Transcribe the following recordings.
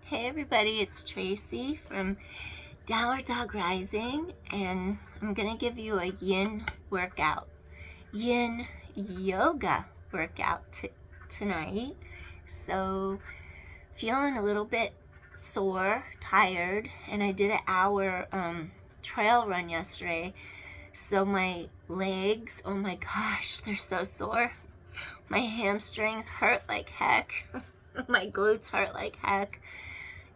Hey everybody, it's Traci from Downward Dog Rising, and I'm going to give you a Yin workout, Yin Yoga workout tonight. So, feeling a little bit sore, tired, and I did an hour trail run yesterday, so my legs, oh my gosh, they're so sore. My hamstrings hurt like heck. My glutes hurt like heck.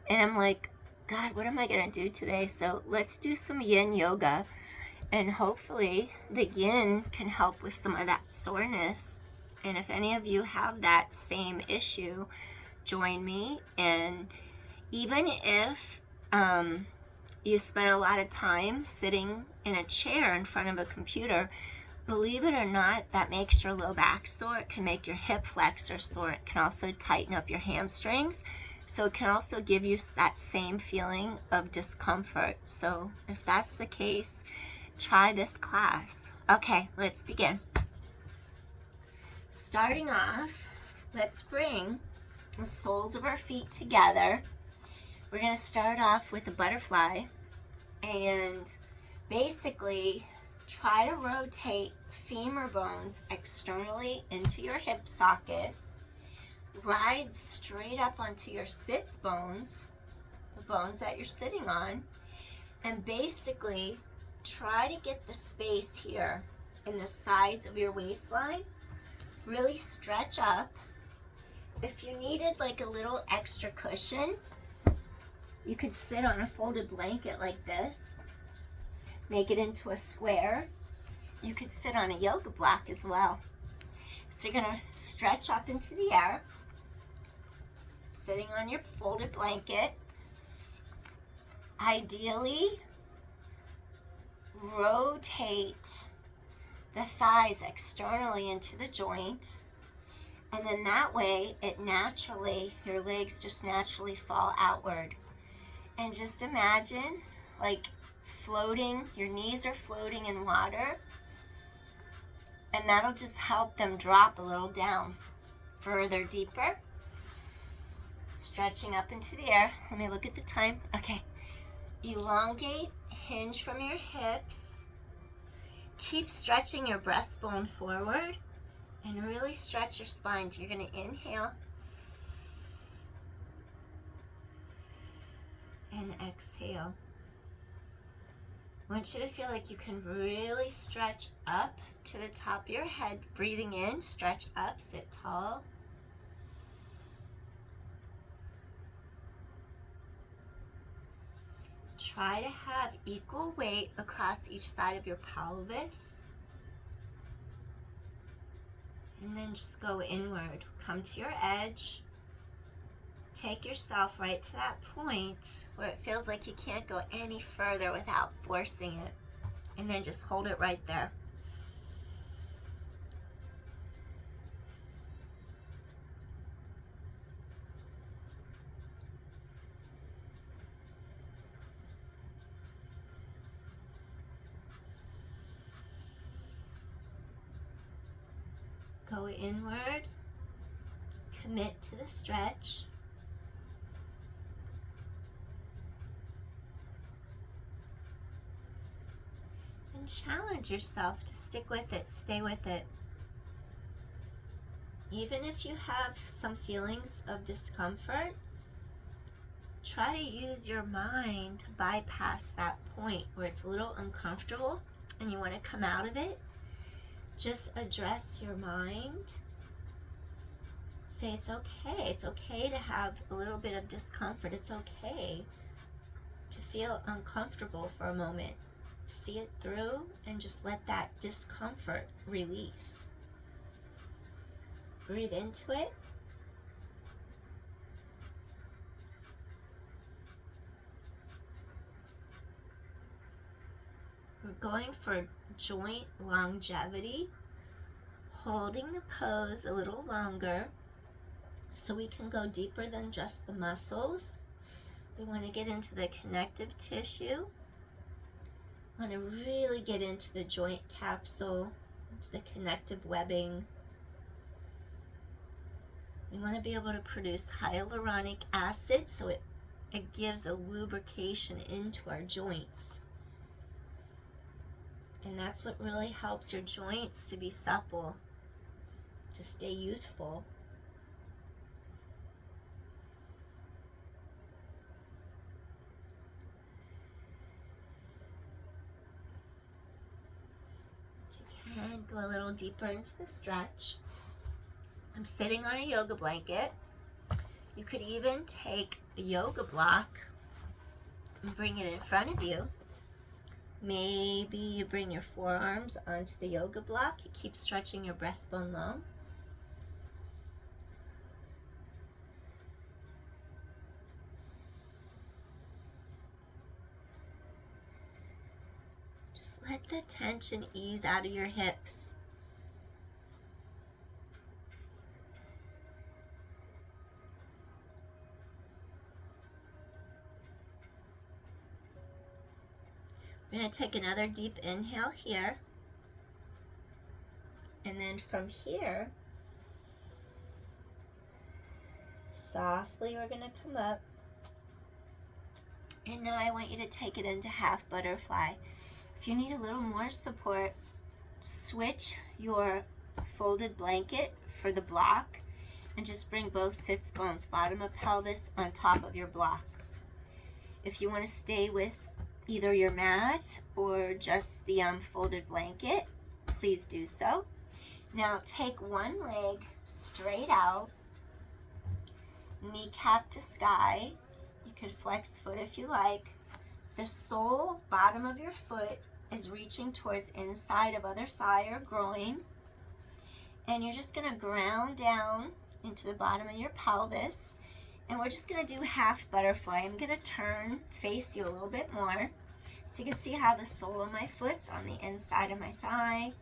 And I'm like, God, what am I going to do today? So let's do some Yin Yoga. And hopefully the Yin can help with some of that soreness. And if any of you have that same issue, join me. And even if you spend a lot of time sitting in a chair in front of a computer, believe it or not, that makes your low back sore. It can make your hip flexor sore. It can also tighten up your hamstrings. So it can also give you that same feeling of discomfort. So if that's the case, try this class. Okay, let's begin. Starting off, let's bring the soles of our feet together. We're going to start off with a butterfly and basically try to rotate femur bones externally into your hip socket. Rise straight up onto your sits bones, the bones that you're sitting on, and basically try to get the space here in the sides of your waistline. Really stretch up. If you needed like a little extra cushion, you could sit on a folded blanket like this. Make it into a square. You could sit on a yoga block as well. So you're going to stretch up into the air, sitting on your folded blanket. Ideally, rotate the thighs externally into the joint, and then that way your legs just naturally fall outward. And just imagine like floating, your knees are floating in water, and that'll just help them drop a little down, further deeper. Stretching up into the air. Let me look at the time. Okay. Elongate, hinge from your hips. Keep stretching your breastbone forward and really stretch your spine. You're going to inhale and exhale. I want you to feel like you can really stretch up to the top of your head. Breathing in, stretch up, sit tall. Try to have equal weight across each side of your pelvis. And then just go inward. Come to your edge. Take yourself right to that point where it feels like you can't go any further without forcing it. And then just hold it right there. Go inward, commit to the stretch. And challenge yourself to stick with it, stay with it. Even if you have some feelings of discomfort, try to use your mind to bypass that point where it's a little uncomfortable and you want to come out of it. Just address your mind. Say it's okay. It's okay to have a little bit of discomfort. It's okay to feel uncomfortable for a moment. See it through and just let that discomfort release. Breathe into it. We're going for joint longevity, holding the pose a little longer so we can go deeper than just the muscles. We want to get into the connective tissue. We want to really get into the joint capsule, into the connective webbing. We want to be able to produce hyaluronic acid so it it gives a lubrication into our joints. And that's what really helps your joints to be supple, to stay youthful. If you can, go a little deeper into the stretch. I'm sitting on a yoga blanket. You could even take a yoga block and bring it in front of you. Maybe you bring your forearms onto the yoga block. You keep stretching your breastbone long. Just let the tension ease out of your hips. We're going to take another deep inhale here. And then from here, softly we're going to come up. And now I want you to take it into half butterfly. If you need a little more support, switch your folded blanket for the block and just bring both sits bones, bottom of pelvis, on top of your block. If you want to stay with either your mat or just the folded blanket, please do so. Now take one leg straight out, kneecap to sky. You could flex foot if you like. The sole, bottom of your foot, is reaching towards inside of other thigh or groin. And you're just going to ground down into the bottom of your pelvis. And we're just going to do half butterfly. I'm going to turn, face you a little bit more. So you can see how the sole of my foot's on the inside of my thigh.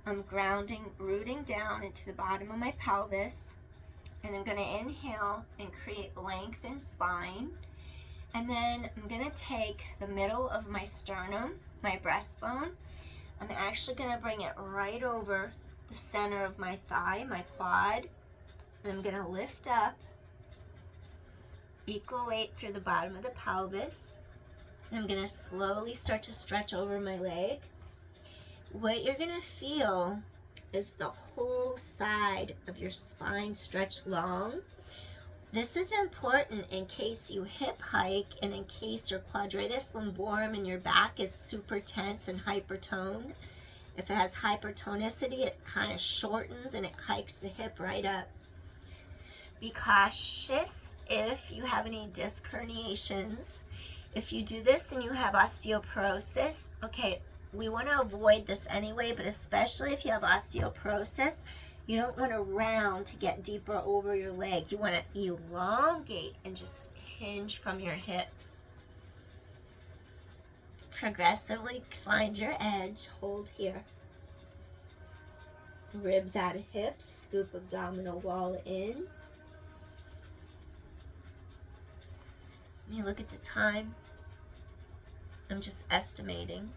I'm grounding, rooting down into the bottom of my pelvis. And I'm going to inhale and create lengthened spine. And then I'm going to take the middle of my sternum, my breastbone. I'm actually going to bring it right over the center of my thigh, my quad. And I'm going to lift up, equal weight through the bottom of the pelvis. And I'm going to slowly start to stretch over my leg. What you're going to feel is the whole side of your spine stretch long. This is important in case you hip hike and in case your quadratus lumborum in your back is super tense and hypertoned. If it has hypertonicity, it kind of shortens and it hikes the hip right up. Be cautious if you have any disc herniations. If you do this and you have osteoporosis, okay, we want to avoid this anyway, but especially if you have osteoporosis, you don't want to round to get deeper over your leg. You want to elongate and just hinge from your hips. Progressively find your edge, hold here. Ribs out of hips, scoop abdominal wall in. Let me look at the time. I'm just estimating.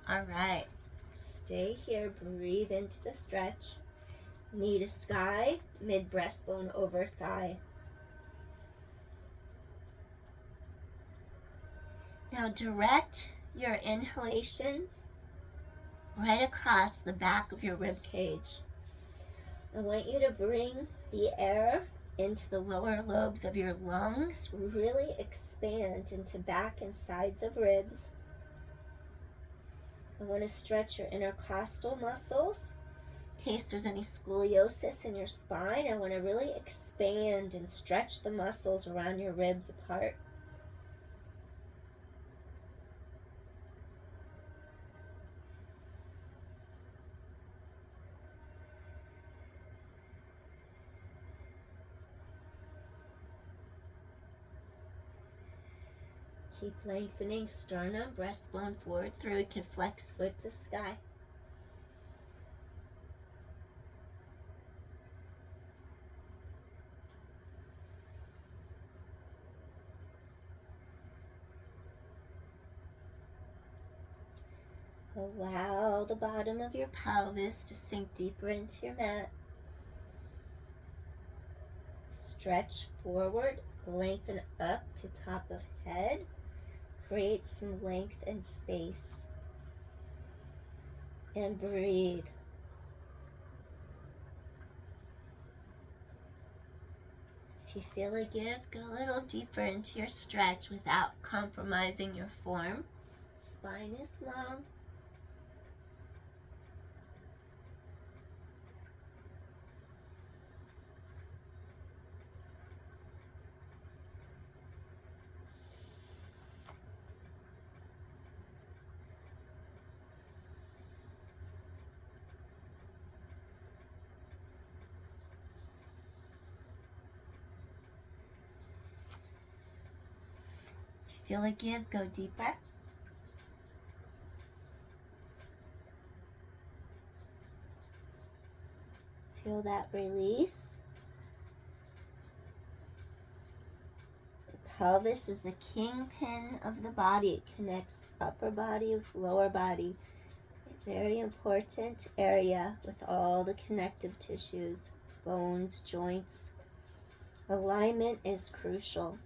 All right, stay here, breathe into the stretch. Knee to sky, mid breastbone over thigh. Now direct your inhalations right across the back of your rib cage. I want you to bring the air into the lower lobes of your lungs, really expand into back and sides of ribs. I want to stretch your intercostal muscles. In case there's any scoliosis in your spine, I want to really expand and stretch the muscles around your ribs apart. Keep lengthening sternum, breastbone forward through. You can flex foot to sky. Allow the bottom of your pelvis to sink deeper into your mat. Stretch forward, Lengthen up to top of head. Create some length and space. And breathe. If you feel a give, go a little deeper into your stretch without compromising your form. Spine is long. Feel a give, go deeper. Feel that release. The pelvis is the kingpin of the body. It connects upper body with lower body. A very important area with all the connective tissues, bones, joints. Alignment is crucial.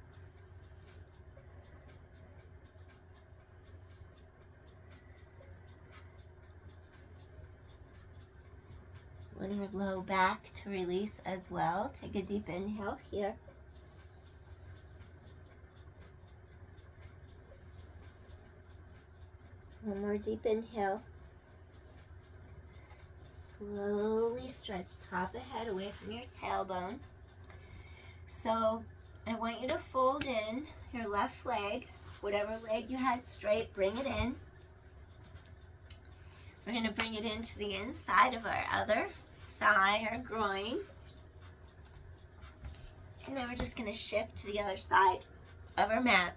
Want your low back to release as well. Take a deep inhale here. One more deep inhale. Slowly stretch top of head away from your tailbone. So I want you to fold in your left leg. Whatever leg you had straight, bring it in. We're going to bring it into the inside of our other thigh or groin. And then we're just going to shift to the other side of our mat.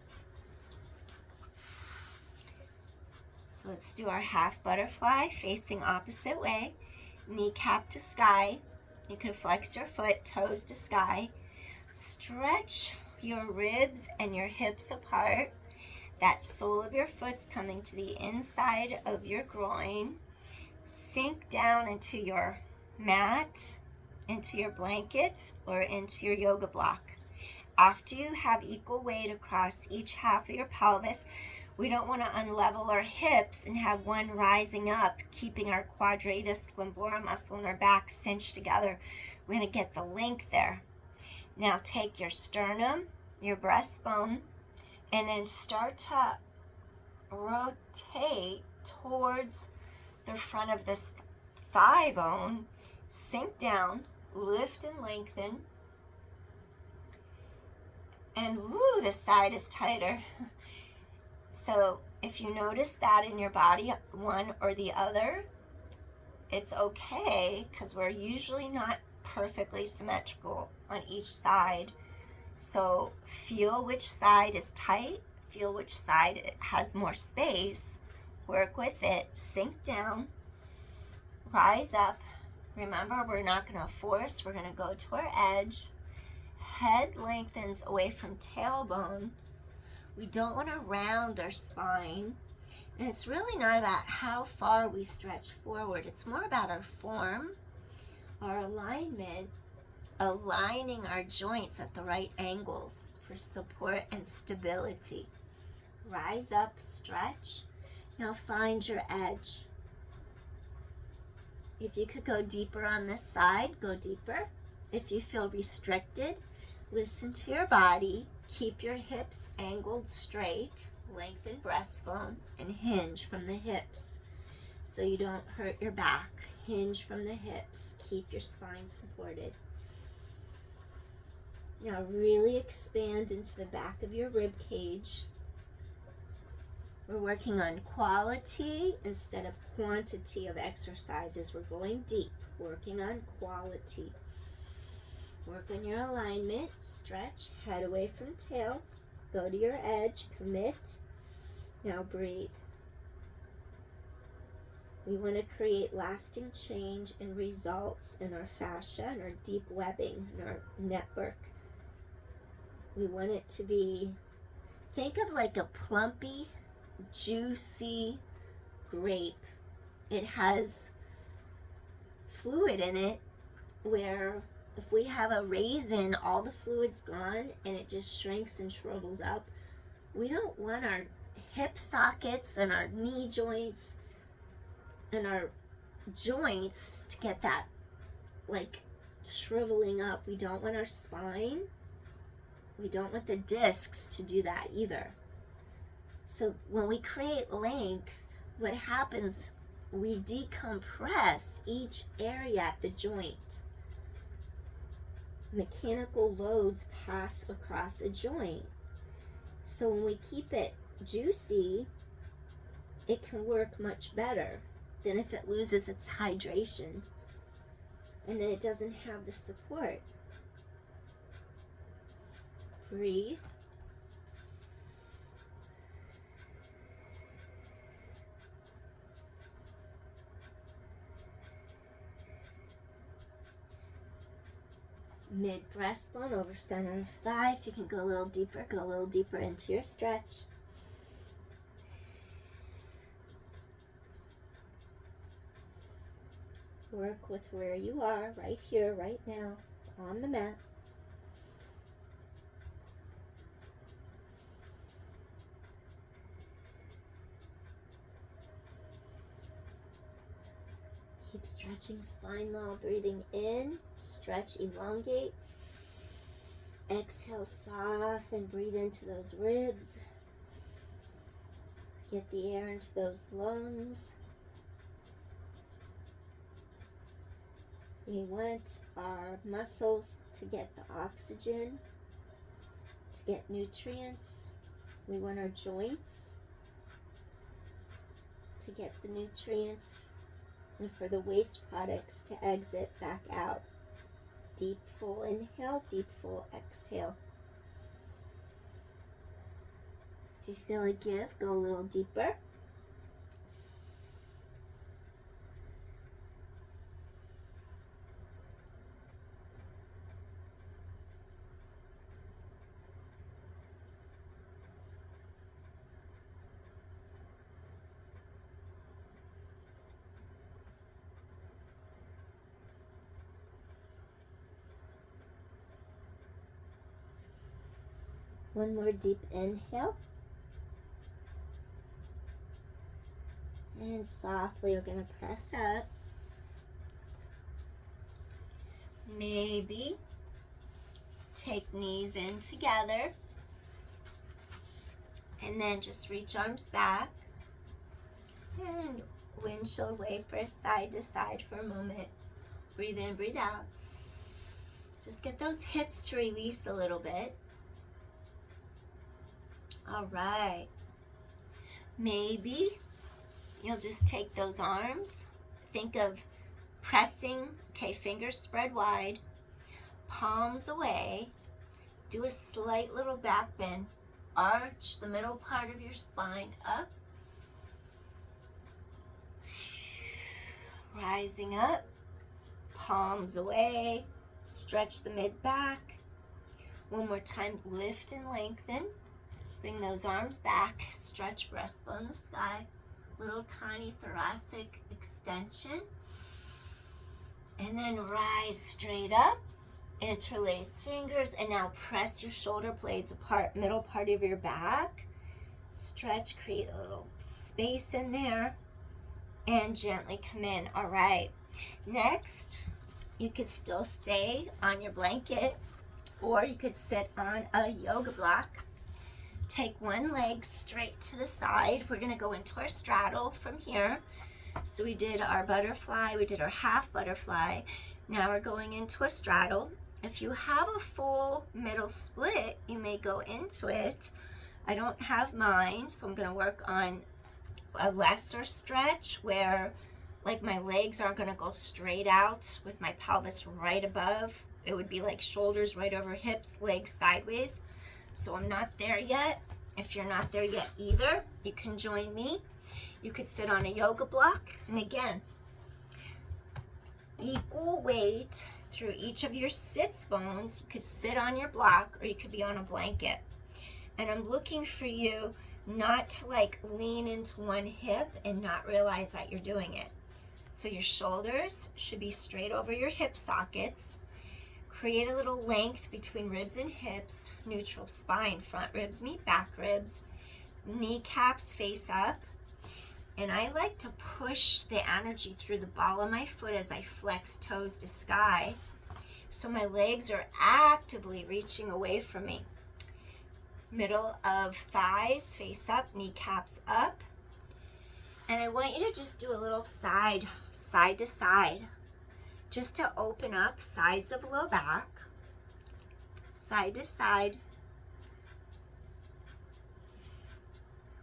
So let's do our half butterfly facing opposite way. Kneecap to sky. You can flex your foot, toes to sky. Stretch your ribs and your hips apart. That sole of your foot's coming to the inside of your groin. Sink down into your mat, into your blanket, or into your yoga block. After you have equal weight across each half of your pelvis, we don't want to unlevel our hips and have one rising up, keeping our quadratus lumborum muscle in our back cinched together. We're going to get the length there. Now take your sternum, your breastbone, and then start to rotate towards the front of this thigh bone. Sink down, lift and lengthen. And woo, this side is tighter. So if you notice that in your body, one or the other, it's okay, because we're usually not perfectly symmetrical on each side. So feel which side is tight, feel which side has more space, work with it, sink down, rise up. Remember, we're not going to force, we're going to go to our edge. Head lengthens away from tailbone. We don't want to round our spine. And it's really not about how far we stretch forward. It's more about our form, our alignment, aligning our joints at the right angles for support and stability. Rise up, stretch. Now find your edge. If you could go deeper on this side, go deeper. If you feel restricted, listen to your body. Keep your hips angled straight. Lengthen breastbone and hinge from the hips so you don't hurt your back. Hinge from the hips. Keep your spine supported. Now really expand into the back of your rib cage. We're working on quality instead of quantity of exercises. We're going deep, working on quality. Work on your alignment, stretch, head away from tail, go to your edge, commit. Now breathe. We want to create lasting change and results in our fascia and our deep webbing and our network. We want it to be, think of like a plumpy, juicy grape. It has fluid in it where if we have a raisin, all the fluid's gone and it just shrinks and shrivels up. We don't want our hip sockets and our knee joints and our joints to get that like shriveling up. We don't want our spine. We don't want the discs to do that either. So when we create length, what happens, we decompress each area at the joint. Mechanical loads pass across a joint. So when we keep it juicy, it can work much better than if it loses its hydration and then it doesn't have the support. Breathe. Mid breastbone over center of thigh. If you can go a little deeper into your stretch. Work with where you are, right here, right now, on the mat. Keep stretching spine while breathing in. Stretch, elongate. Exhale, soften. Breathe into those ribs. Get the air into those lungs. We want our muscles to get the oxygen, to get nutrients. We want our joints to get the nutrients, and for the waste products to exit back out. Deep, full inhale, deep, full exhale. If you feel a give, go a little deeper. One more deep inhale. And softly we're going to press up. Maybe take knees in together. And then just reach arms back. And windshield waver side to side for a moment. Breathe in, breathe out. Just get those hips to release a little bit. All right. Maybe you'll just take those arms. Think of pressing, okay, fingers spread wide, palms away. Do a slight little back bend. Arch the middle part of your spine up. Rising up, palms away. Stretch the mid back. One more time, lift and lengthen. Bring those arms back, stretch breastbone to sky, little tiny thoracic extension. And then rise straight up, interlace fingers, and now press your shoulder blades apart, middle part of your back. Stretch, create a little space in there, and gently come in. All right, next, you could still stay on your blanket, or you could sit on a yoga block. Take one leg straight to the side. We're going to go into our straddle from here. So we did our butterfly, we did our half butterfly. Now we're going into a straddle. If you have a full middle split, you may go into it. I don't have mine, so I'm going to work on a lesser stretch where like my legs aren't going to go straight out with my pelvis right above. It would be like shoulders right over hips, legs sideways. So I'm not there yet. If you're not there yet either, you can join me. You could sit on a yoga block. And again, equal weight through each of your sits bones. You could sit on your block or you could be on a blanket. And I'm looking for you not to like lean into one hip and not realize that you're doing it. So your shoulders should be straight over your hip sockets. Create a little length between ribs and hips, neutral spine, front ribs meet back ribs, kneecaps face up. And I like to push the energy through the ball of my foot as I flex toes to sky. So my legs are actively reaching away from me. Middle of thighs face up, kneecaps up. And I want you to just do a little side to side, just to open up sides of low back, side to side.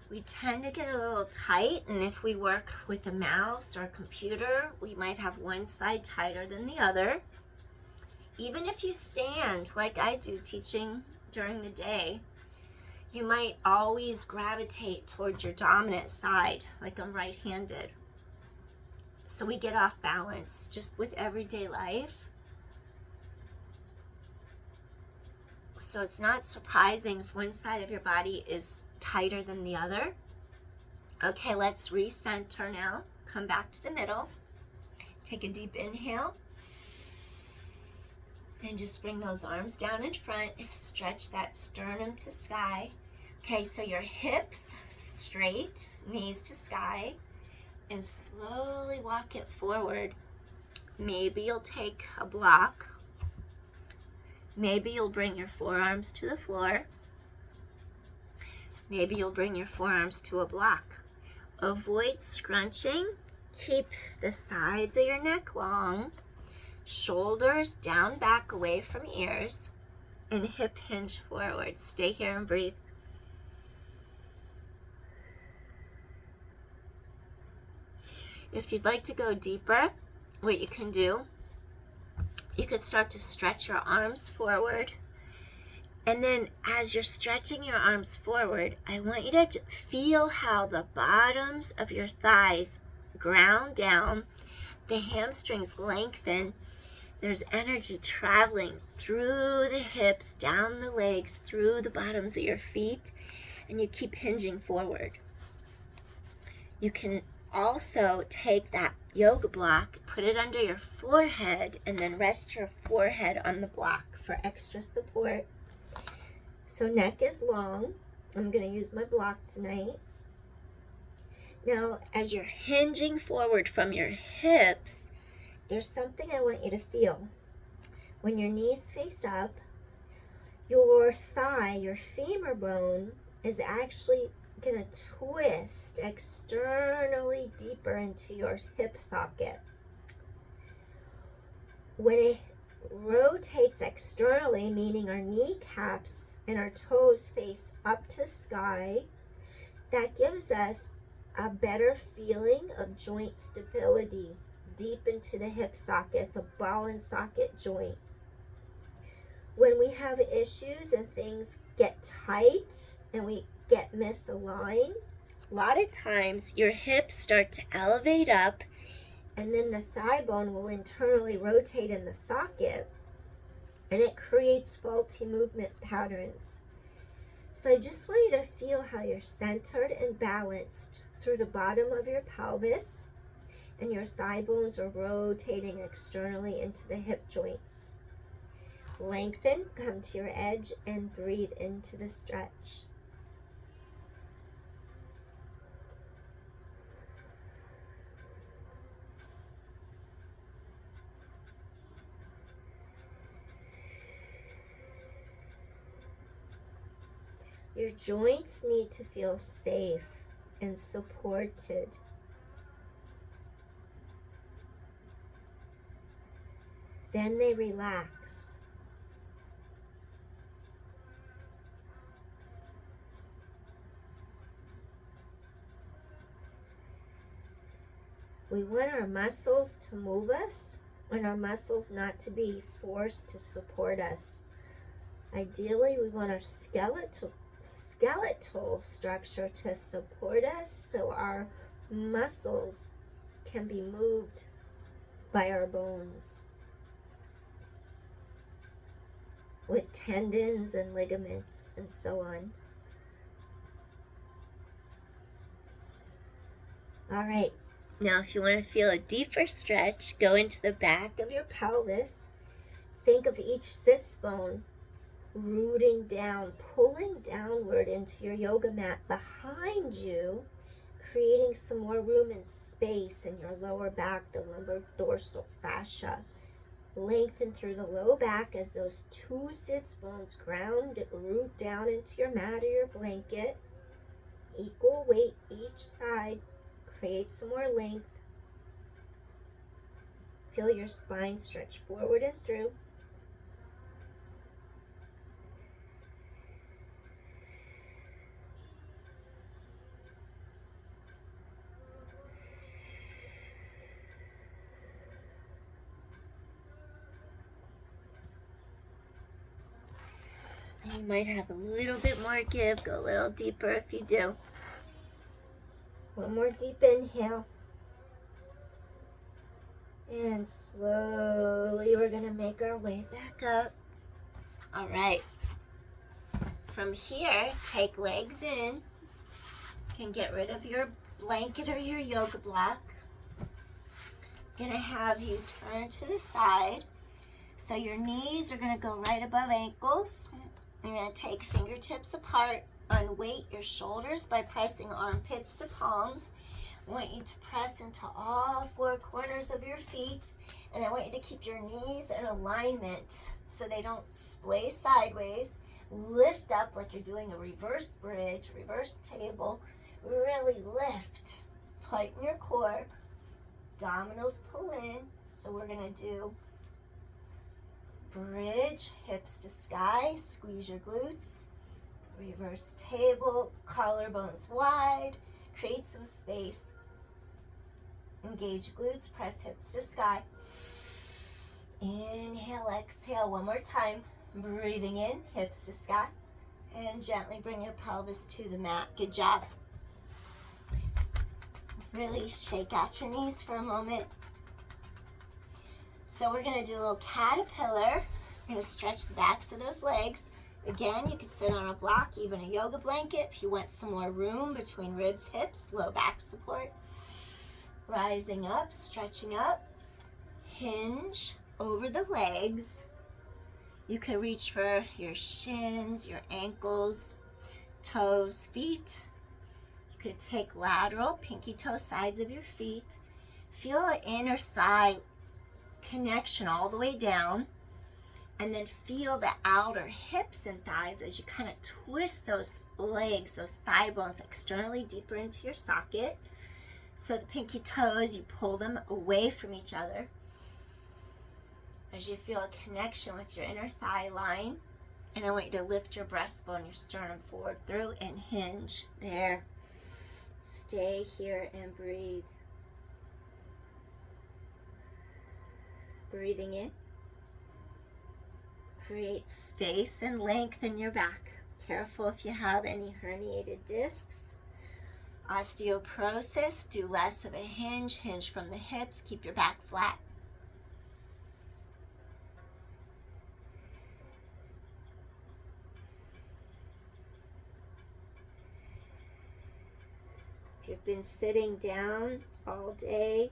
We tend to get a little tight, and if we work with a mouse or a computer, we might have one side tighter than the other. Even if you stand, like I do teaching during the day, you might always gravitate towards your dominant side, like I'm right-handed. So we get off balance just with everyday life. So it's not surprising if one side of your body is tighter than the other. Okay, let's recenter now. Come back to the middle. Take a deep inhale. And just bring those arms down in front. Stretch that sternum to sky. Okay, so your hips straight, knees to sky, and slowly walk it forward. Maybe you'll take a block. Maybe you'll bring your forearms to the floor. Maybe you'll bring your forearms to a block. Avoid scrunching. Keep the sides of your neck long. Shoulders down, back, away from ears. And hip hinge forward. Stay here and breathe. If you'd like to go deeper, what you can do, you could start to stretch your arms forward. And then as you're stretching your arms forward, I want you to feel how the bottoms of your thighs ground down, the hamstrings lengthen. There's energy traveling through the hips, down the legs, through the bottoms of your feet, and you keep hinging forward. You can also take that yoga block, put it under your forehead, and then rest your forehead on the block for extra support. So neck is long. I'm going to use my block tonight. Now, as you're hinging forward from your hips, there's something I want you to feel. When your knees face up, your thigh, your femur bone, is actually going to twist externally deeper into your hip socket. When it rotates externally, meaning our kneecaps and our toes face up to sky, that gives us a better feeling of joint stability deep into the hip socket. It's a ball and socket joint. When we have issues and things get tight and we get misaligned, a lot of times your hips start to elevate up, and then the thigh bone will internally rotate in the socket, and it creates faulty movement patterns. So I just want you to feel how you're centered and balanced through the bottom of your pelvis, and your thigh bones are rotating externally into the hip joints. Lengthen, come to your edge, and breathe into the stretch. Your joints need to feel safe and supported. Then they relax. We want our muscles to move us and our muscles not to be forced to support us. Ideally, we want our skeletal structure to support us so our muscles can be moved by our bones with tendons and ligaments and so on. All right, now if you want to feel a deeper stretch, go into the back of your pelvis, Think of each sits bone rooting down, pulling downward into your yoga mat behind you, creating some more room and space in your lower back, the lumbar dorsal fascia. Lengthen through the low back as those two sits bones root down into your mat or your blanket. Equal weight each side. Create some more length. Feel your spine stretch forward and through. You might have a little bit more give. Go a little deeper if you do. One more deep inhale. And slowly we're going to make our way back up. All right. From here, take legs in. You can get rid of your blanket or your yoga block. I'm going to have you turn to the side. So your knees are going to go right above ankles. You're going to take fingertips apart. Unweight your shoulders by pressing armpits to palms. I want you to press into all four corners of your feet, and I want you to keep your knees in alignment so they don't splay sideways. Lift up like you're doing a reverse bridge, reverse table. Really lift. Tighten your core. Dominoes pull in. So we're going to do bridge, hips to sky. Squeeze your glutes. Reverse table, collarbones wide. Create some space. Engage glutes, press hips to sky. Inhale, exhale, one more time. Breathing in, hips to sky. And gently bring your pelvis to the mat. Good job. Really shake out your knees for a moment. So we're going to do a little caterpillar. We're going to stretch the backs of those legs. Again, you can sit on a block, even a yoga blanket, if you want some more room between ribs, hips, low back support. Rising up, stretching up. Hinge over the legs. You can reach for your shins, your ankles, toes, feet. You could take lateral, pinky toe sides of your feet. Feel an inner thigh connection all the way down. And then feel the outer hips and thighs as you kind of twist those legs, those thigh bones externally deeper into your socket. So the pinky toes, you pull them away from each other as you feel a connection with your inner thigh line. And I want you to lift your breastbone, your sternum forward through and hinge. There. Stay here and breathe. Breathing in. Create space and length in your back. Careful if you have any herniated discs. Osteoporosis, do less of a hinge. Hinge from the hips. Keep your back flat. If you've been sitting down all day,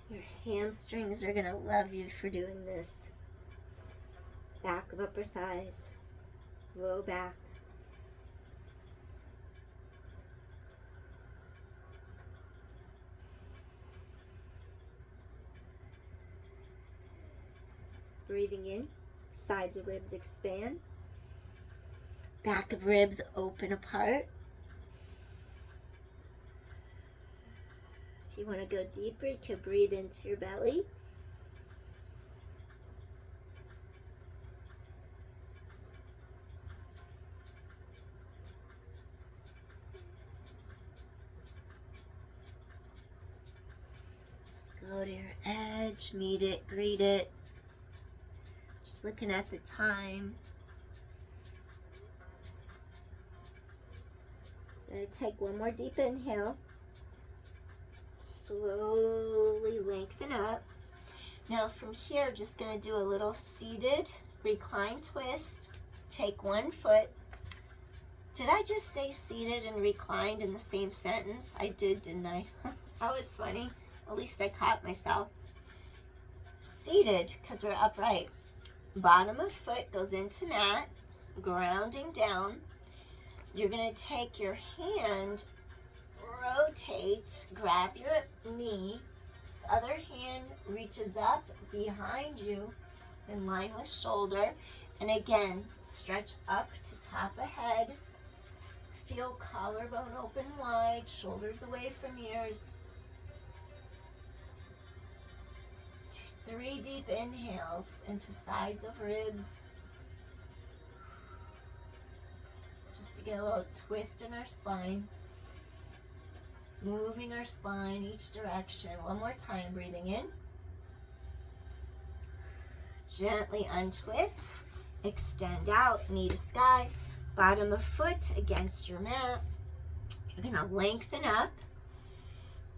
your hamstrings are going to love you for doing this. Back of upper thighs, low back. Breathing in, sides of ribs expand. Back of ribs open apart. If you want to go deeper, you can breathe into your belly. Go to your edge, meet it, greet it. Just looking at the time. Gonna take one more deep inhale. Slowly lengthen up. Now from here, just gonna do a little seated recline twist. Take one foot. Did I just say seated and reclined in the same sentence? I did, didn't I? That was funny. At least I caught myself. Seated, because we're upright. Bottom of foot goes into mat, grounding down. You're going to take your hand, rotate, grab your knee. This other hand reaches up behind you in line with shoulder. And again, stretch up to top of head. Feel collarbone open wide, shoulders away from ears. 3 deep inhales into sides of ribs. Just to get a little twist in our spine. Moving our spine each direction. One more time, breathing in. Gently untwist. Extend out, knee to sky. Bottom of foot against your mat. You're going to lengthen up.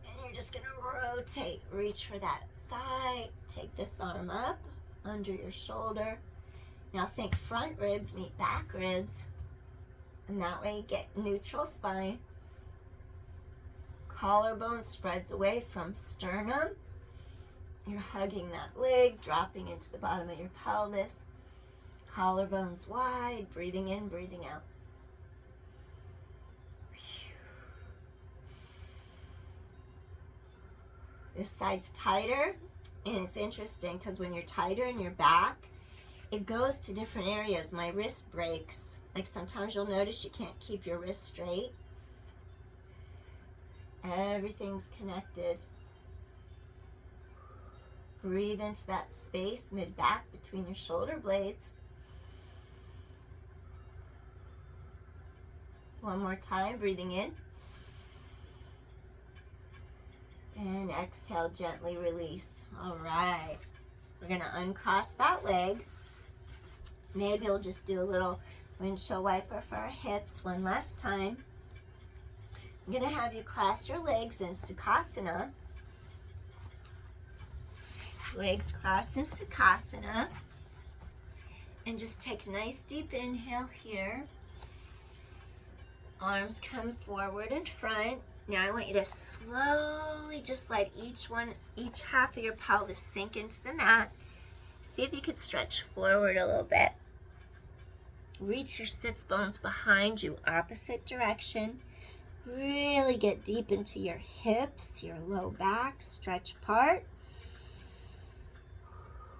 And you're just going to rotate. Reach for that thigh. Take this arm up under your shoulder. Now think front ribs meet back ribs. And that way you get neutral spine. Collarbone spreads away from sternum. You're hugging that leg, dropping into the bottom of your pelvis. Collarbones wide, breathing in, breathing out. This side's tighter, and it's interesting because when you're tighter in your back, it goes to different areas. My wrist breaks. Like sometimes you'll notice you can't keep your wrist straight. Everything's connected. Breathe into that space mid-back between your shoulder blades. One more time, breathing in. And exhale, gently release. All right. We're going to uncross that leg. Maybe we'll just do a little windshield wiper for our hips one last time. I'm going to have you cross your legs in Sukhasana. Legs cross in Sukhasana. And just take a nice deep inhale here. Arms come forward and front. Now I want you to slowly just let each half of your pelvis sink into the mat. See if you could stretch forward a little bit. Reach your sits bones behind you, opposite direction. Really get deep into your hips, your low back, stretch apart.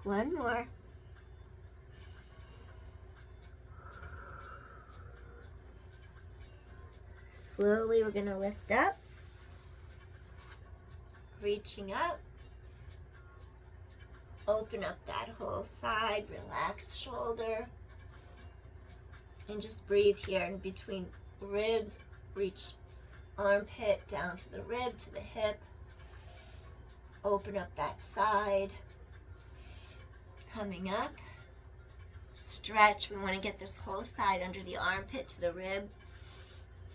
One more. Slowly we're going to lift up, reaching up, open up that whole side, relax shoulder, and just breathe here in between ribs. Reach armpit down to the rib, to the hip, open up that side, coming up, stretch. We want to get this whole side under the armpit to the rib.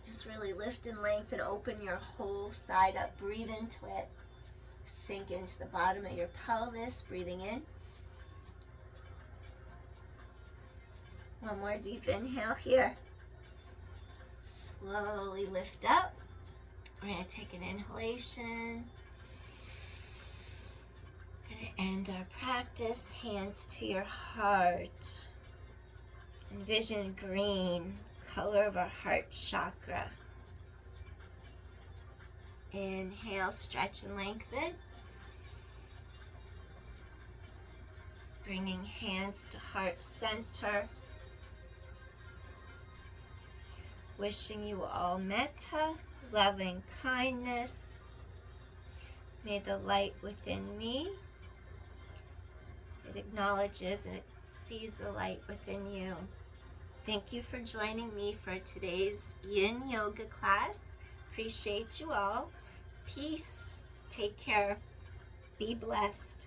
Just really lift and lengthen, open your whole side up, breathe into it. Sink into the bottom of your pelvis, breathing in. One more deep inhale here. Slowly lift up. We're going to take an inhalation. We're going to end our practice, hands to your heart. Envision green, color of our heart chakra. Inhale, stretch and lengthen. Bringing hands to heart center. Wishing you all metta, loving kindness. May the light within me, it acknowledges and it sees the light within you. Thank you for joining me for today's Yin Yoga class. Appreciate you all. Peace. Take care. Be blessed.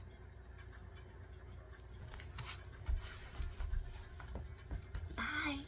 Bye.